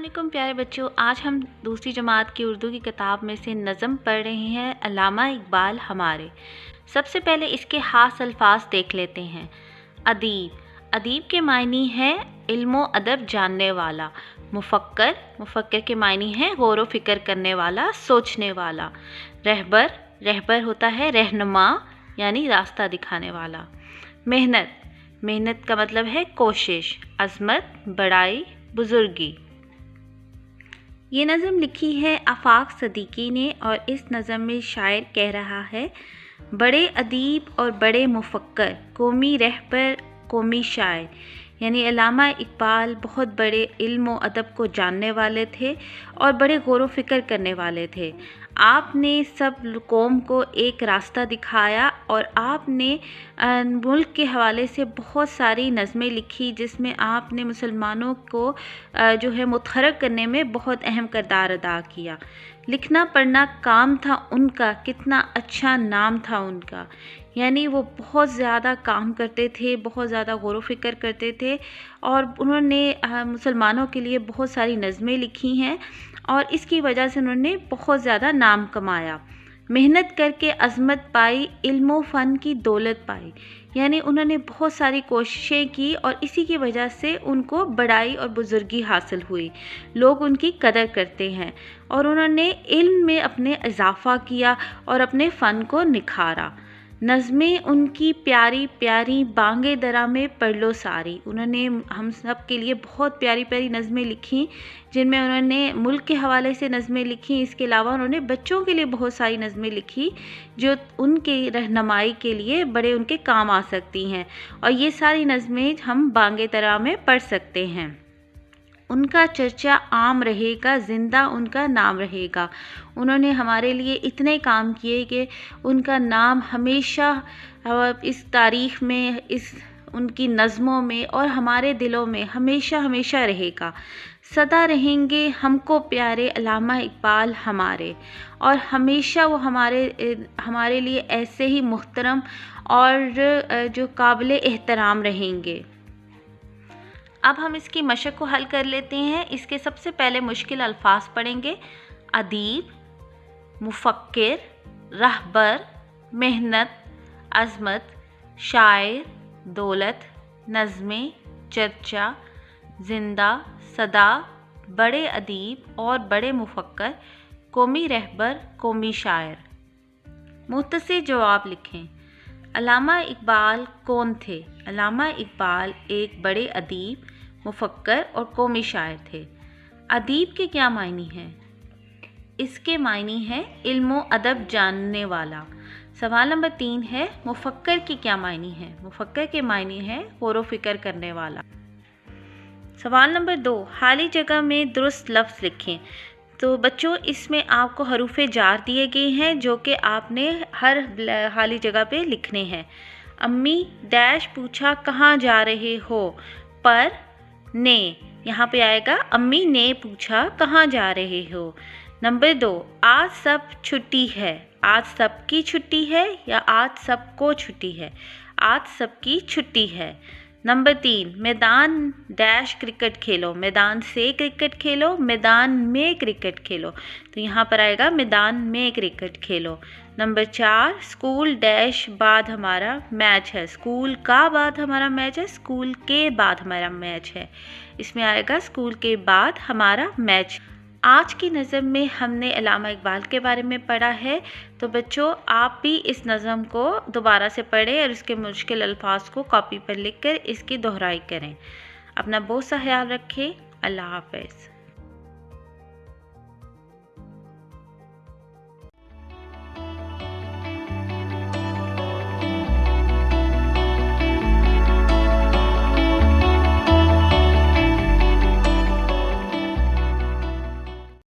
अस्सलामुअलैकुम प्यारे बच्चों, आज हम दूसरी जमात की उर्दू की किताब में से नज़म पढ़ रहे हैं अल्लामा इकबाल हमारे। सबसे पहले इसके ख़ास अल्फाज देख लेते हैं। अदीब, अदीब के मायनी है इल्मो अदब जानने वाला। मुफ़क्कर, मुफ़क्कर के मायनी है गौर व फ़िक्र करने वाला, सोचने वाला। रहबर, रहबर होता है रहनुमा यानी रास्ता दिखाने वाला। मेहनत, मेहनत का मतलब है कोशिश। अज़मत, बड़ाई, बुज़ुर्गी। ये नज़म लिखी है आफाक सदीकी ने और इस नज़म में शायर कह रहा है, बड़े अदीब और बड़े मुफ़क्कर, कौमी रहबर, कौमी शायर। यानी अल्लामा इकबाल बहुत बड़े इल्म व अदब को जानने वाले थे और बड़े गौर व फ़िक्र करने वाले थे। आपने सब कौम को एक रास्ता दिखाया और आपने मुल्क के हवाले से बहुत सारी नज़में लिखी, जिसमें आपने मुसलमानों को जो है मुतहर्रिक करने में बहुत अहम किरदार अदा किया। लिखना पढ़ना काम था उनका, कितना अच्छा नाम था उनका। यानी वो बहुत ज़्यादा काम करते थे, बहुत ज़्यादा गौर व फ़िक्र करते थे और उन्होंने मुसलमानों के लिए बहुत सारी नज़में लिखी हैं और इसकी वजह से उन्होंने बहुत ज़्यादा नाम कमाया। मेहनत करके अज़मत पाई, इल्म फ़न की दौलत पाई। यानी उन्होंने बहुत सारी कोशिशें की और इसी की वजह से उनको बड़ाई और बुज़ुर्गी हासिल हुई। लोग उनकी कदर करते हैं और उन्होंने इल्म में अपने इजाफ़ा किया और अपने फ़न को निखारा। नज़में उनकी प्यारी प्यारी बांगे दरा में पढ़ लो सारी। उन्होंने हम सब के लिए बहुत प्यारी प्यारी नज़में लिखी, जिनमें उन्होंने मुल्क के हवाले से नज़में लिखी। इसके अलावा उन्होंने बच्चों के लिए बहुत सारी नज़में लिखी जो उनके रहनुमाई के लिए बड़े उनके काम आ सकती हैं और ये सारी नज़में हम बांगे दरा में पढ़ सकते हैं। उनका चर्चा आम रहेगा, ज़िंदा उनका नाम रहेगा। उन्होंने हमारे लिए इतने काम किए कि उनका नाम हमेशा इस तारीख़ में, इस उनकी नज़मों में और हमारे दिलों में हमेशा हमेशा रहेगा। सदा रहेंगे हमको प्यारे अल्लामा इकबाल हमारे, और हमेशा वो हमारे लिए ऐसे ही मुहतरम और जो काबिल एहतराम रहेंगे। अब हम इसकी मशक को हल कर लेते हैं। इसके सबसे पहले मुश्किल अल्फाज पढ़ेंगे। अदीब, मुफ़क्किर, रहबर, मेहनत, अज़मत, शायर, दौलत, नज़में, चर्चा, ज़िंदा, सदा, बड़े अदीब और बड़े मुफ़क्कर, कौमी रहबर, कौमी शायर। मुख्तसर जवाब लिखें। अल्लामा इकबाल कौन थे? अल्लामा इकबाल एक बड़े अदीब, मुफ़क्कर और कौमी शायर थे। अदीब के क्या मायनी हैं? इसके मायनी है इल्म अदब जानने वाला। सवाल नंबर 3 है, मुफ़क्कर की क्या मायनी है? मुफ़क्कर के मायनी है गौर व फ़िक्र करने वाला। सवाल नंबर 2, खाली जगह में दुरुस्त लफ्ज़ लिखें। तो बच्चों, इसमें आपको हरूफ़ जार दिए गए हैं जो कि आपने हर खाली जगह पे लिखने हैं। अम्मी डैश पूछा कहाँ जा रहे हो, पर ने यहाँ पे आएगा अम्मी ने पूछा कहाँ जा रहे हो। नंबर 2, आज सब छुट्टी है। आज सबकी छुट्टी है या आज सबको छुट्टी है? आज सबकी छुट्टी है। नंबर 3, मैदान डैश क्रिकेट खेलो। मैदान से क्रिकेट खेलो, मैदान में क्रिकेट खेलो। तो यहाँ पर आएगा मैदान में क्रिकेट खेलो। नंबर 4, स्कूल डैश बाद हमारा मैच है। स्कूल का बाद हमारा मैच है, स्कूल के बाद हमारा मैच है। इसमें आएगा स्कूल के बाद हमारा मैच। आज की नज़म में हमने अल्लामा इकबाल के बारे में पढ़ा है। तो बच्चों, आप भी इस नज़म को दोबारा से पढ़ें और इसके मुश्किल अल्फाज को कॉपी पर लिखकर इसकी दोहराई करें। अपना बहुत सा ख्याल रखें। अल्लाह हाफ़िज़।